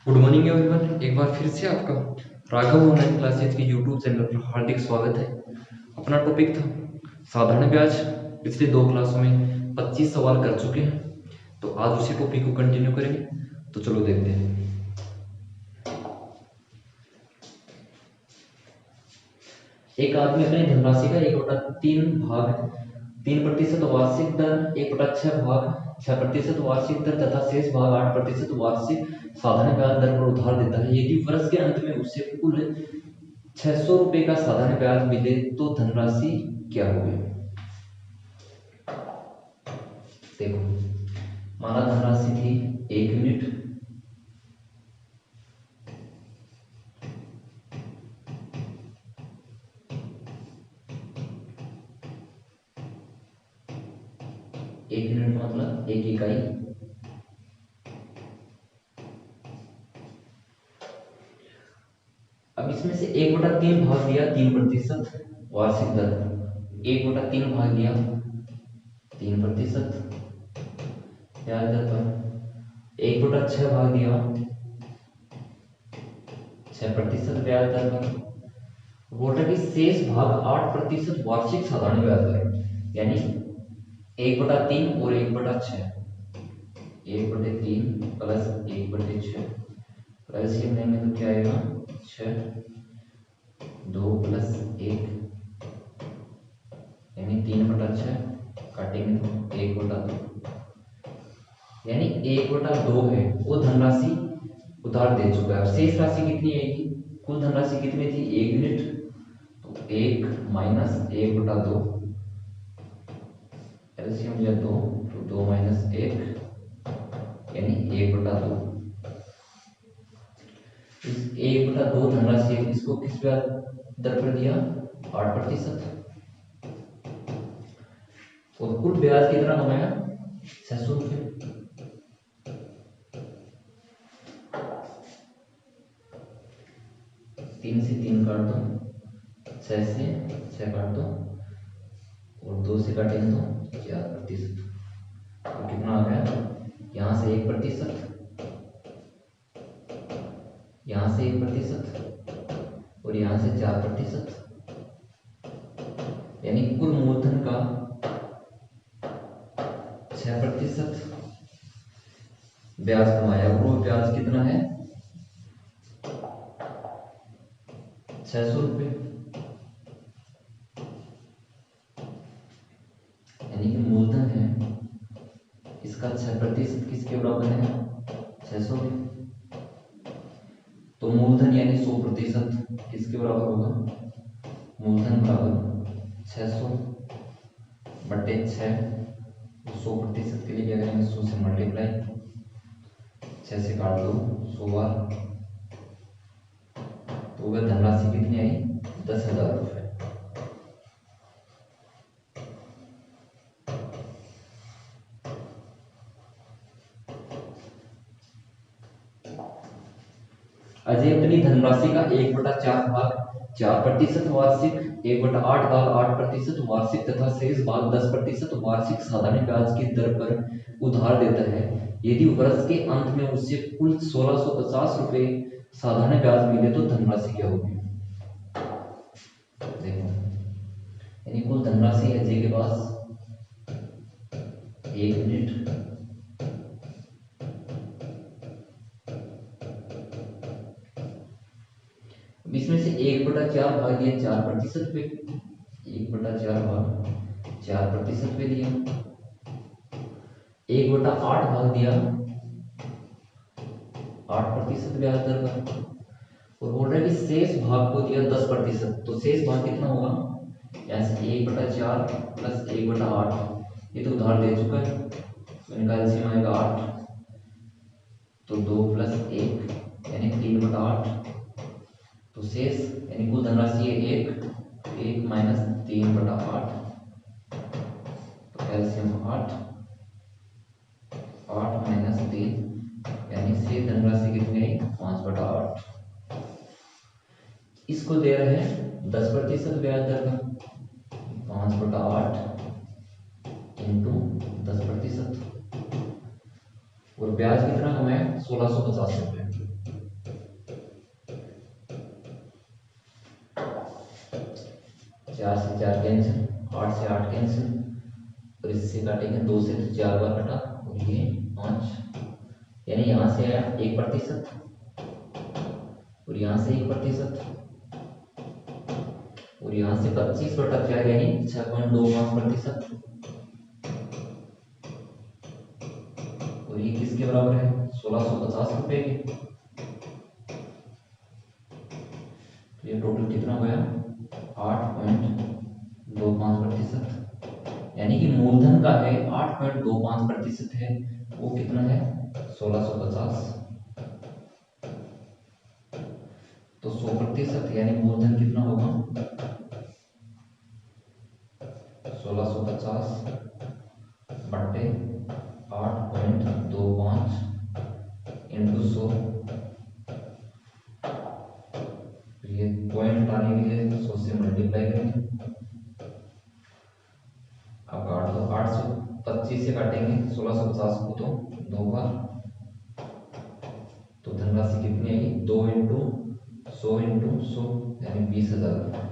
Good morning everyone, एक बार फिर से आपका राघव ऑनलाइन क्लासेज के यूट्यूब चैनल पर हार्दिक स्वागत है। अपना टॉपिक था साधारण ब्याज। पिछले दो क्लासों में 25 सवाल कर चुके हैं, तो आज उसी टॉपिक को कंटिन्यू करेंगे। तो चलो देखते हैं। एक आदमी अपनी धनराशि का 1/3 भाग 3% वार्षिक दर 1/6 भाग 6% वार्षिक दर तथा शेष भाग 8% वार्षिक साधारण ब्याज दर पर उधार देता है। यदि वर्ष के अंत में उसे कुल 600 रुपए का साधारण ब्याज मिले तो धनराशि क्या होगी? देखो, माना धनराशि थी 1 यूनिट, एक यूनिट मतलब 1 इकाई। अब इसमें से 1/3 भाग दिया 3% वार्षिक दर, 1/3 भाग दिया 3% ब्याज दर पर, 1/6 भाग दिया 6% ब्याज दर पर। बोल रहा है कि शेष भाग 8% वार्षिक साधारण ब्याज दर, यानी 1/3 और 1/6, 1/3 प्लस 1/6 एलसीएम लेंगे तो क्या आएगा 6, 2 प्लस 1 यानी 3/6, काटेंगे तो 1/2, यानी 1/2 है वो धनराशि उधार दे चुका है। शेष राशि कितनी आएगी? कुल धनराशि कितनी थी 1 यूनिट, तो 1 माइनस 1/2, एलसीएम लिया 2, तो 2 माइनस 1 यानी 1/2। इस 1/2 धनराशि इसको किस ब्याज दर पर दिया 8%, और कुल ब्याज कितना कमाया 600 रुपये। तीन से 3 काट दो, 6 से 6 काट दो, और 2 से काटेंगे तो 4%, तो कितना आ गया? यहाँ से 1%, यहाँ से 1% और यहाँ से 4%, यानी कुल मूलधन का 6% ब्याज कमाया। वो ब्याज कितना है 600 रुपये, यानी कि मूलधन है इसका 6% किसके बराबर है 600 के। तो मूलधन यानी 100% किसके बराबर होगा? मूलधन बराबर 600 बटे 6, 100% के लिए क्या करेंगे 100 से मल्टीप्लाई, 6 से काट दो 100 बार, तो वह धनराशि कितनी आई 10,000 रुपये। अजय अपनी धनराशि का 1/4 भाग 4% वार्षिक, 1/8 भाग 8% वार्षिक तथा शेष भाग 10% वार्षिक साधारण ब्याज की दर पर उधार देता है। यदि वर्ष के अंत में उससे कुल 1650 रुपए साधारण ब्याज मिले तो धनराशि क्या होगी? देखो, यानी कुल धनराशि अजय के पास 1 यूनिट, इसमें से 1/4 भाग दिया 4% पे, 1/4 भाग 4% पे दिया, 1/8 भाग दिया 8% ब्याज दर पर, और बोल रहा है कि शेष भाग को दिया 10%। तो शेष भाग कितना होगा? यहाँ से 1/4 प्लस 1/8, ये तो उधार दे चुका है, तो इनका एलसीएम आएगा 8, तो 2 प्लस 1 यानी 3/8, तो शेष यानी कुल धनराशि है 1 माइनस 3/8, तो एलसीएम 8, इसकी धनराशि कितनी आई 5/8। इसको दे रहे हैं 10% ब्याज दर का, 5/8 इंटू 10%, और ब्याज कितना कम है 1650 रुपये। चार से 4 कैंसिल, 8 से 8 कैंसिल, और इससे काटेंगे 2 से तो 4 बार कटा, और ये 5, यानी यहाँ से आया 1%, और यहाँ से 1%, और यहाँ से 25/4 यानी 6.25%, और ये किसके बराबर है 1650 रुपए के। तो ये टोटल कितना हो गया 8.25%, यानी कि मूलधन का है 8.25% है, वो कितना है 1650। तो 100% यानी मूलधन कितना होगा 1650 बटे 8.25 इंटू 100। ये पॉइंट हटाने के लिए 100 से मल्टीप्लाई करेंगे। अब काट दो, 825 से काटेंगे 1650 को तो 2 बार, तो धनराशि कितनी आएगी 2 इंटू 100 इंटू 100 यानी 20,000 रुपये।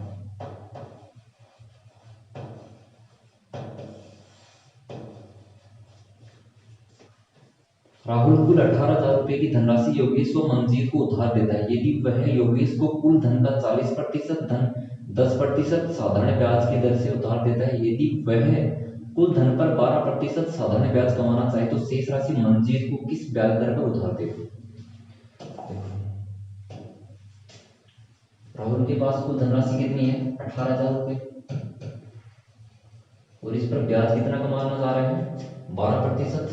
राहुल कुल 18,000 रुपए की धनराशि योगेश व मंजीत को उधार देता है। यदि वह योगेश को कुल धन का 40% धन 10% साधारण ब्याज की दर से उधार देता है, यदि वह कुल धन पर 12% साधारण ब्याज कमाना चाहे तो शेष राशि मंजीत को किस ब्याज दर पर उधार देगा। राहुल के पास कुल धनराशि कितनी है 18,000 रुपए, और इस पर ब्याज कितना कमाना चाह रहे हैं 12%।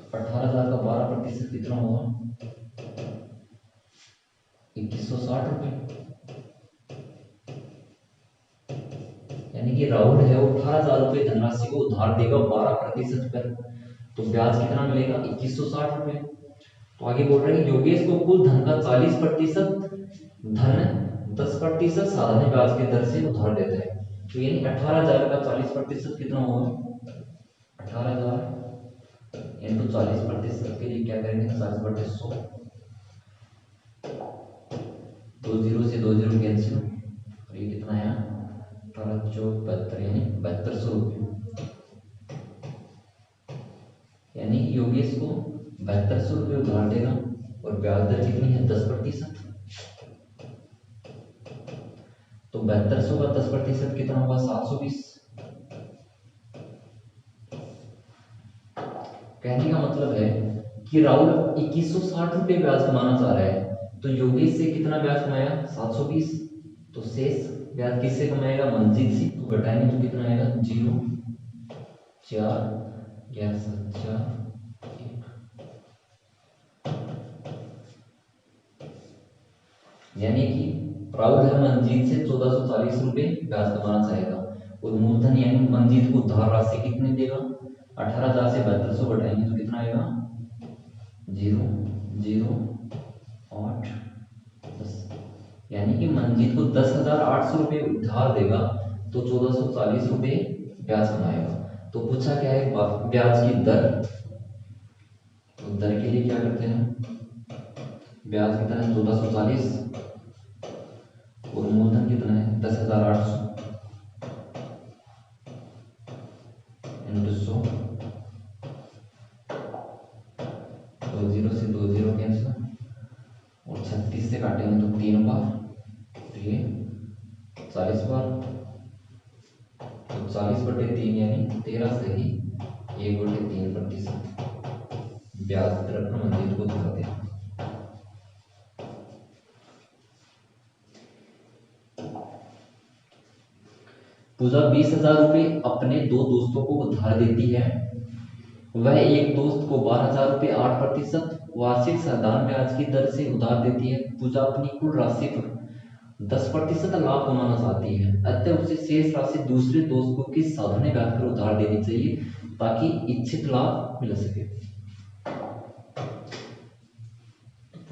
18,000 का 12% कितना होगा 2160 रुपए, यानी कि राहुल है वो 18,000 रुपए धनराशि को उधार देगा 12% पर, तो ब्याज कितना मिलेगा 2160 रुपए। तो आगे बोल रहे हैं योगेश को कुल धन का 40% धन 10% साधारण ब्याज की दर से उधार देता है, तो यानी 18,000 का 40% कितना होगा 18,000 इंटू 40% के लिए क्या करेंगे 40/100, 2 जीरो से 2 जीरो कैंसिल, और ये कितना है 18 चौक 72 यानी 7200 रुपये, यानी योगेश को 7200 रुपये उधार देगा, और ब्याज दर कितनी है 10%। तो 7200 का 10% कितना होगा 720। कहने का मतलब है कि राहुल 2160 रुपये ब्याज कमाना चाह रहा है, तो योगेश से कितना ब्याज कमाया 720, तो शेष ब्याज किससे कमाएगा मंजीत से, तो घटाएंगे तो कितना आएगा 0 4 11 7 4 1, यानी कि राहुल है मंजीत से 1440 रुपये ब्याज कमाना चाहेगा, और मूलधन यानी मंजीत को उधार राशि कितनी देगा 18,000 से 7200 घटाएंगे तो कितना आएगा 0 0 8 10, यानी कि मंजीत को 10,800 रुपये उधार देगा तो 1440 रुपये ब्याज कमाएगा। तो पूछा क्या है ब्याज की दर, तो दर के लिए क्या करते हैं ब्याज कितना है 1440, और मूलधन कितना है 10,800 इंटू 100, 2 जीरो से 2 जीरो कैंसिल, और 36 से काटेंगे तो 3 बार, तो ये 40 बार, तो 40/3 यानी 13 से ही 1/3% ब्याज दर अपना मंजीत को दिखाते हैं। पूजा 20,000 रुपये अपने 2 दोस्तों को उधार देती है। वह एक दोस्त को 12,000 रुपये 8% वार्षिक साधारण ब्याज की दर से उधार देती है। पूजा अपनी कुल राशि पर 10% लाभ कमाना चाहती है, अतः उसे शेष राशि दूसरे दोस्त को किस साधारण ब्याज पर उधार देनी चाहिए ताकि इच्छित लाभ मिल सके।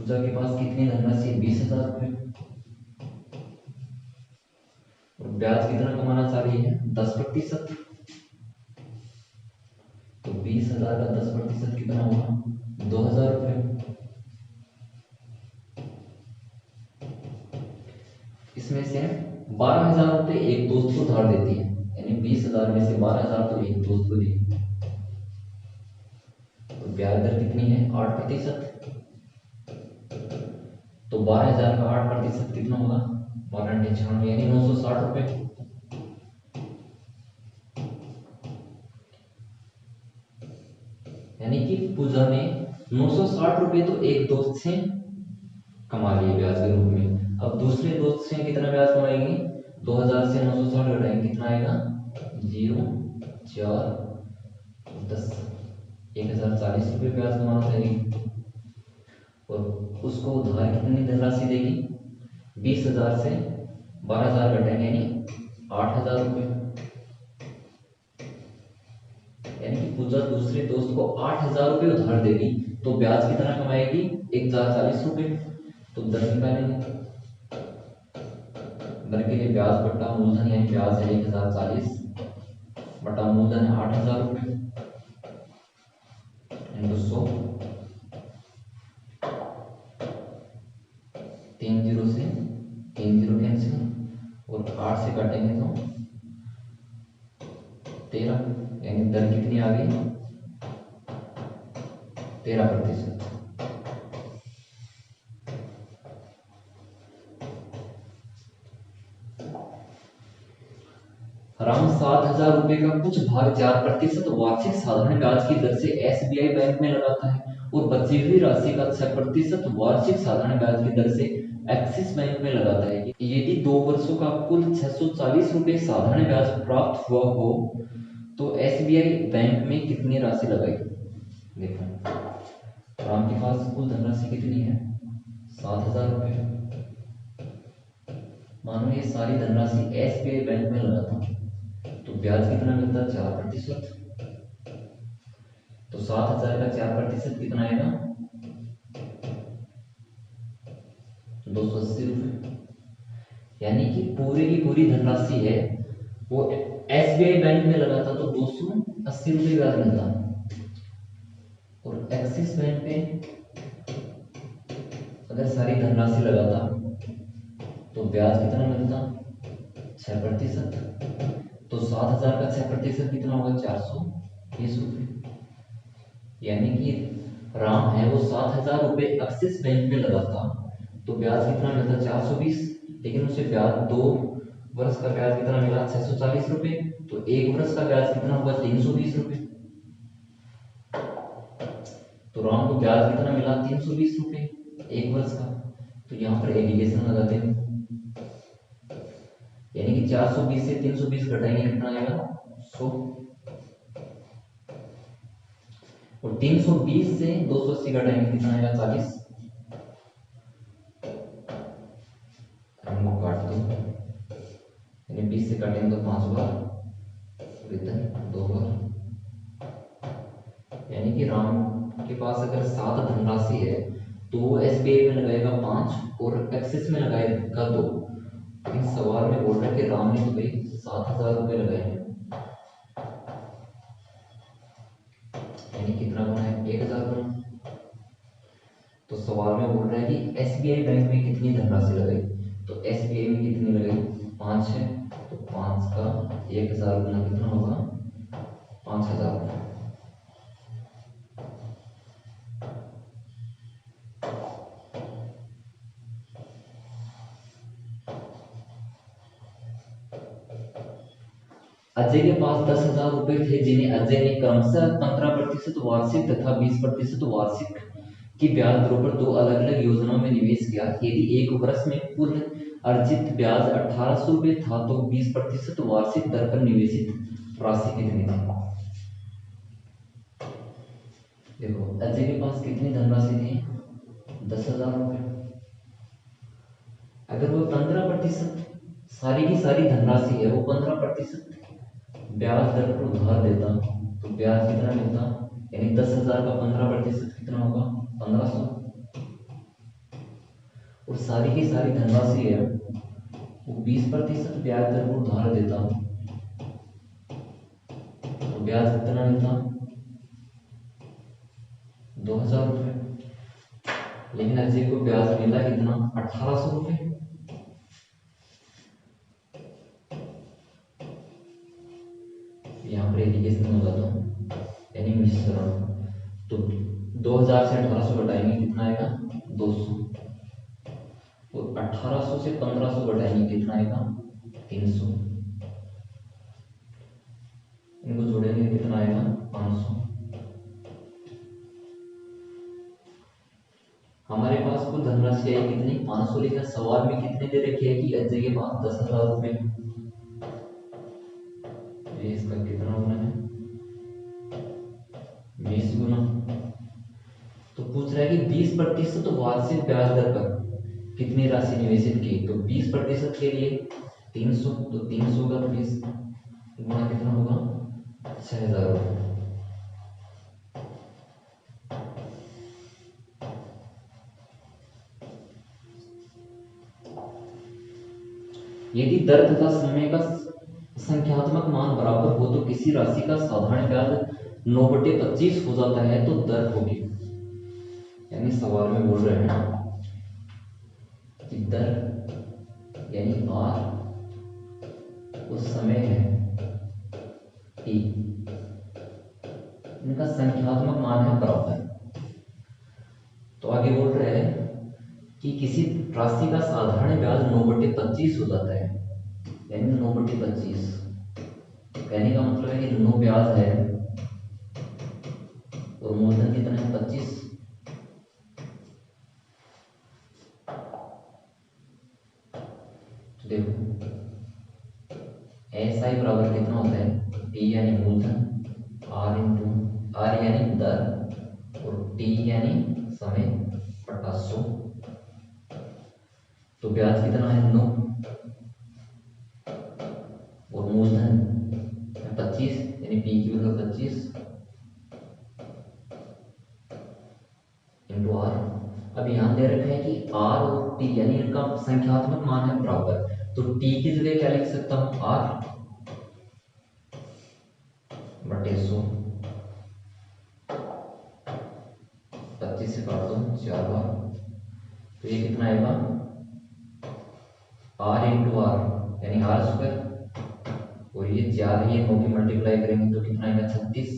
पूजा के पास कितनी धनराशि है? 20,000 रुपये। और ब्याज कितना कमाना चाह रही है? 10%। तो 20,000 का 10% कितना हुआ? 2,000 रुपये। इसमें से 12,000 रुपये एक दोस्त को उधार देती है, यानी 20,000 में से 12,000 तो एक दोस्त को दी। तो ब्याज दर कितनी है? 8%। तो 12,000 का 8% कितना होगा? 12,96 यानी 960 रुपये। यानी कि पूजा ने 960 रुपये तो एक दोस्त से कमा लिए ब्याज के रूप में। अब दूसरे दोस्त से कितना ब्याज कमाएगी? 2,000 से 960 घटाएंगे, कितना आएगा? 0, 4, 10, 1,040 रुपये ब्याज कमाना चाहिए। और उसको उधार कितनी धनराशि देगी? 20,000 से 12,000 घटाएंगे यानी 8,000 रुपये। यानी कि पूजा दूसरे दोस्त को 8,000 रुपये उधार देगी तो ब्याज कितना कमाएगी? 1,040 रुपये। तो दर निकालेंगे। दर के लिए ब्याज बट्टा मूलधन यानी ब्याज है 1,040 बटा मूलधन है 8,000 रुपये इंटू 100। 3 जीरो से 3 जीरो कैंसिल और 8 से काटेंगे तो 13, यानी दर कितनी आ गई? 13%। राम 7,000 रुपये का कुछ भाग 4% वार्षिक साधारण ब्याज की दर से एसबीआई बैंक में लगाता है और बची हुई राशि का 6% वार्षिक साधारण ब्याज की दर से एक्सिस बैंक में लगाता है। यदि 2 वर्षों का कुल 640 रुपये साधारण ब्याज प्राप्त हुआ हो तो एसबीआई बैंक में कितनी राशि लगाएगी? देखो राम के पास कुल धनराशि कितनी है? 7,000 रुपये। मानो ये सारी धनराशि एसबीआई बैंक में लगाता हूँ तो ब्याज कितना मिलता है? 4%। तो 7,000 का 4% कितना आएगा? 280 रुपये। यानी कि पूरी की पूरी धनराशि है वो एसबीआई बैंक में लगाता तो 280 रुपये ब्याज मिलता। और एक्सिस बैंक में अगर सारी धनराशि लगाता तो ब्याज कितना मिलता? 6%। तो 7,000 का 6% कितना होगा? 420 रुपये। यानी कि राम है वो 7,000 रुपये एक्सिस बैंक में लगाता तो ब्याज कितना मिलता? 420। लेकिन उसे ब्याज 2 वर्ष का ब्याज कितना मिला? 640 रुपये। तो 1 वर्ष का ब्याज कितना हुआ? 320 रुपये। तो राम को ब्याज कितना मिला? 320 रुपये 1 वर्ष का। तो यहाँ पर एडिकेशन लगाते हैं, यानी कि 420 से 320 घटाएंगे कितना आएगा? 100। और 320 से 280 घटाएंगे कितना आएगा? 40। काट दो, यानी 20 से काटेंगे तो 5 बार और इधर 2 बार। यानी कि राम के पास अगर 7 धनराशि है तो वो एसबीआई में लगाएगा 5 और एक्सिस में लगाएगा 2। लेकिन सवाल में बोल रहा है कि राम ने तो भाई 7,000 रुपये लगाए, यानी कितना बना है? 1,000 बना। तो सवाल में बोल रहा है कि एसबीआई बैंक में कितनी धनराशि लगाई? तो एसबीआई में कितनी लगाई? 5 है। तो 5 का 1,000 गुना कितना होगा? 5,000। अजय के पास 10,000 रुपए थे जिन्हें अजय ने क्रमशः 15% वार्षिक तथा 20% वार्षिक की ब्याज दरों पर 2 अलग-अलग योजनाओं में निवेश किया। यदि एक वर्ष में कुल अर्जित ब्याज 1,800 रुपये था तो 20% वार्षिक दर पर निवेशित राशि कितनी थी? देखो अजय के पास कितनी धनराशि थी? 10,000 रुपये। अगर वो 15% सारी की सारी धनराशि है वो 15% ब्याज दर पर उधार देता तो ब्याज कितना मिलता? यानी 10,000 का 15% कितना होगा? 1,500। और सारी की सारी धनराशि है वो 20% ब्याज दर पर उधार देता हूँ, तो ब्याज कितना मिलता 2000 रुपये। लेकिन अजय को ब्याज मिला कितना 1800 रुपये। यहाँ पर एलिगेशन हो जाता हूँ यानी मिश्रण। तो 2000 से 1800 घटाएंगे कितना आएगा 200, और 1800 से 1500 घटाएंगे कितना आएगा 300, इनको जोड़ेंगे कितना आएगा 500। हमारे पास कुल धनराशि आई कितनी 500, लेकिन सवाल में कितने दे रखे हैं कि अजय के पास 10,000 रुपये। इसका कितना गुना है 20 गुना। तो पूछ रहा है कि 20% वार्षिक ब्याज दर पर कितनी राशि निवेशित की, तो 20% के लिए 300, तो 300 का 20 गुना कितना होगा 6,000 रुपये। यदि दर तथा समय का संख्यात्मक मान बराबर हो तो किसी राशि का साधारण ब्याज 9/25 हो जाता है तो दर होगी, यानी सवाल में बोल रहे हैं कि दर यानी आर उस समय है टी, इनका संख्यात्मक मान है बराबर। तो आगे बोल रहे हैं कि किसी राशि का साधारण ब्याज 9/25 हो जाता है, यानी 9/25। कहने का मतलब है कि 9 ब्याज है और मूलधन कितना है 25। तो देखो एस आई बराबर कितना होता है टी यानी मूलधन आर यानी दर और टी यानी समय बटा 100। तो ब्याज कितना है 9 और मूलधन 25 यानी पी की वैल्यू 25 इंटू आर। अब ध्यान दे रखा है कि आर और टी यानी इनका संख्यात्मक मान है बराबर, तो टी की जगह क्या लिख सकता हूं आर बटे 100। 25 से काट दो 4 बार, तो ये कितना आएगा आर इंटू आर यानी आर स्क्वायर, और ये 4 ये 9 की मल्टीप्लाई करेंगे तो कितना आएगा 36।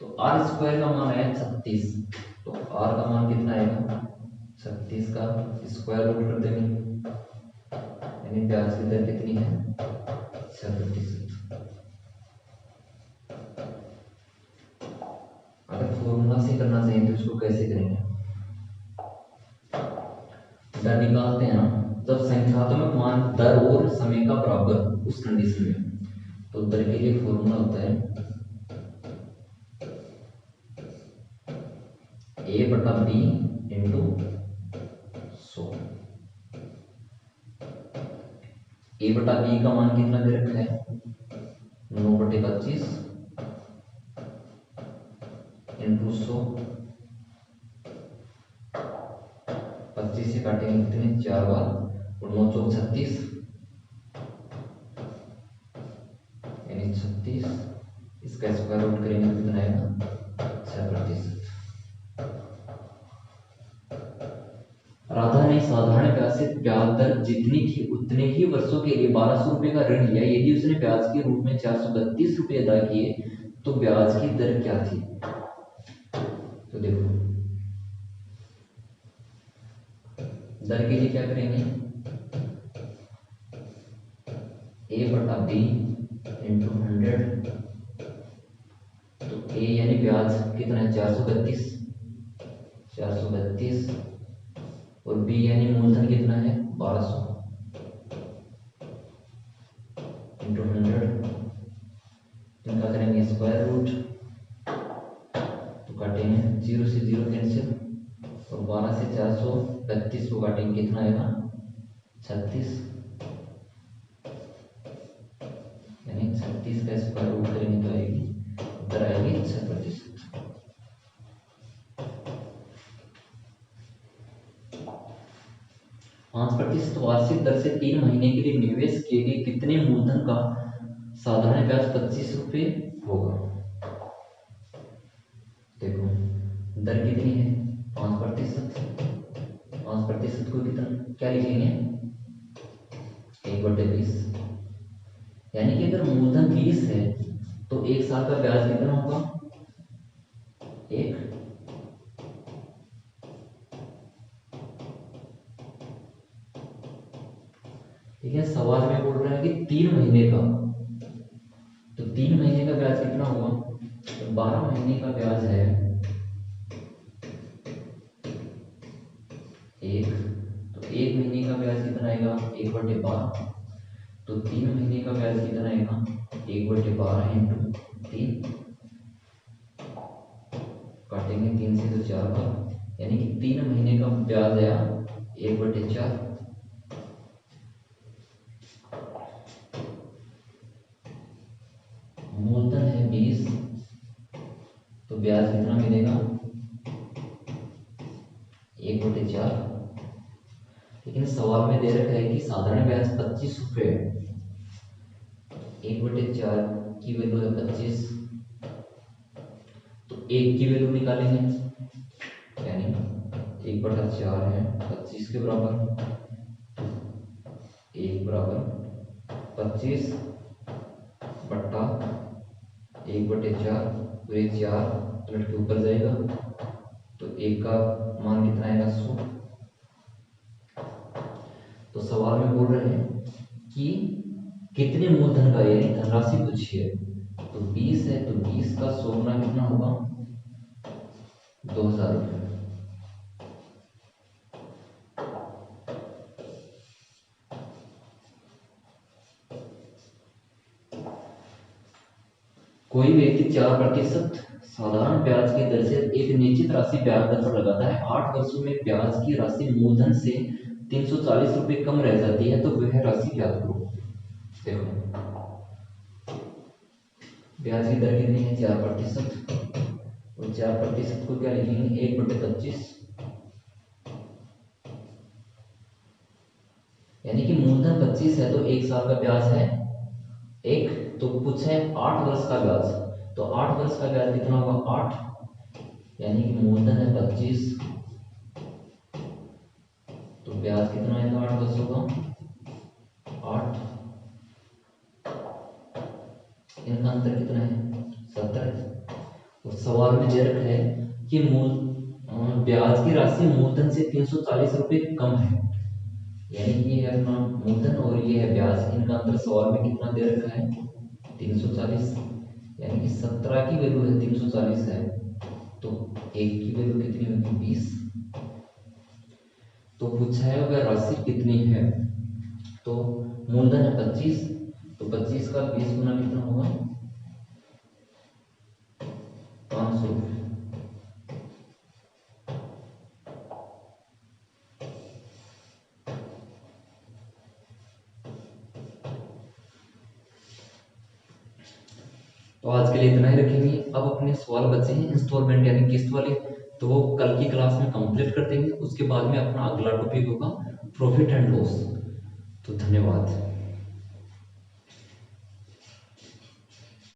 तो आर स्क्वायर का मान आया 36, तो आर का मान कितना आएगा 36 का स्क्वायर रूट कर देंगे, यानी ब्याज की दर कितनी है 6%। अगर फॉर्मूला से करना चाहिए तो इसको कैसे करेंगे, दर निकालते हैं ना जब संख्यात्मक मान दर और समय का बराबर उस कंडीशन में, तो दर के लिए फॉर्मूला होता है ए बटा बी इंटू 100। ए बटा बी का मान कितना दे रखा है 9/25 इंटू 100। 25 से काटेंगे कितने 4 बार, और 9 चौक 36 यानी 36, इसका स्क्वायर रूट करेंगे तो कितना आएगा 6%। राधा ने साधारण ब्याज से ब्याज दर जितनी थी उतने ही वर्षों के लिए 1200 रुपए का ऋण लिया। यदि उसने ब्याज के रूप में 432 रुपए अदा किए तो ब्याज की दर क्या थी। तो देखो दर के लिए क्या करेंगे ए बटा बी इंटू 100। तो ए यानी ब्याज कितना है 432 और बी यानी मूलधन कितना है 1200 इंटू 100। इनका करेंगे स्क्वायर रूट, तो काटेंगे 0 से 0 कैंसिल, और 12 से 432 को काटेंगे कितना आएगा 36, यानी 36 का स्क्वायर रूट करेंगे तो आएगी उत्तर आएगी 6%। प्रतिशत वार्षिक दर से 3 महीने के लिए निवेश किए गए कितने मूलधन का साधारण ब्याज 25 रुपये होगा। देखो दर कितनी है 5%। 5% को कितना क्या लिखेंगे 1/20, यानी कि अगर मूलधन 20 है तो 1 साल का ब्याज कितना होगा 1। ठीक है, सवाल में बोल रहा है कि 3 महीने का, तो 3 महीने का ब्याज कितना होगा, तो 12 महीने का ब्याज है 1, तो 1 महीने का ब्याज कितना आएगा 1/12, तो 3 महीने का ब्याज कितना आएगा 1/12 इंटू 3, काटेंगे 3 से तो 4 बार, यानी कि 3 महीने का ब्याज आया 1/4। मूलधन है 20, तो ब्याज कितना मिलेगा 1/4। लेकिन सवाल में दे रखा है कि साधारण ब्याज 25 रुपये है, 1/4 की वैल्यू है 25, तो 1 की वैल्यू निकालेंगे, यानी 1/4 है 25 के बराबर, 1 बराबर 25 बट्टा 1/4, तो ये 4 पलट के ऊपर जाएगा, तो 1 का मान कितना आएगा 100। तो सवाल में बोल रहे हैं कि कितने मूलधन का यानी धनराशि पूछी है, तो 20 है तो 20 का 100 गुना कितना होगा 2000 रुपये। कोई व्यक्ति 4% साधारण ब्याज की दर से एक निश्चित राशि ब्याज दर पर लगाता है, 8 वर्षों में ब्याज की राशि मूलधन से 340 रुपये कम रह जाती है, तो वह राशि ज्ञात करो। देखो ब्याज की दर कितनी है 4%, और 4% को क्या लिखेंगे 1/25, यानी कि मूलधन 25 है तो 1 साल का ब्याज है 1, तो पूछा है 8 वर्ष का ब्याज, तो 8 वर्ष का ब्याज कितना होगा 8, यानी कि मूलधन है 25, तो ब्याज कितना आएगा 8 वर्षों का 8, इनका अंतर कितना है 17। और सवाल में दे रखा है कि ब्याज की राशि मूलधन से 340 रुपये कम है, यानी कि ये है अपना मूलधन और ये है ब्याज, इनका अंतर सवाल में कितना दे रखा है 340, यानी कि 17 की वैल्यू है 340 है, तो 1 की वैल्यू कितनी होगी 20। तो पूछा है वह राशि कितनी है, तो मूलधन है 25, तो 25 का 20 गुना कितना होगा 500 रुपये। तो आज के लिए इतना ही रखेंगे। अब अपने सवाल बचे हैं इंस्टॉलमेंट यानी किस्त वाले, तो वो कल की क्लास में कंप्लीट कर देंगे। उसके बाद में अपना अगला टॉपिक होगा प्रॉफिट एंड लॉस। तो धन्यवाद।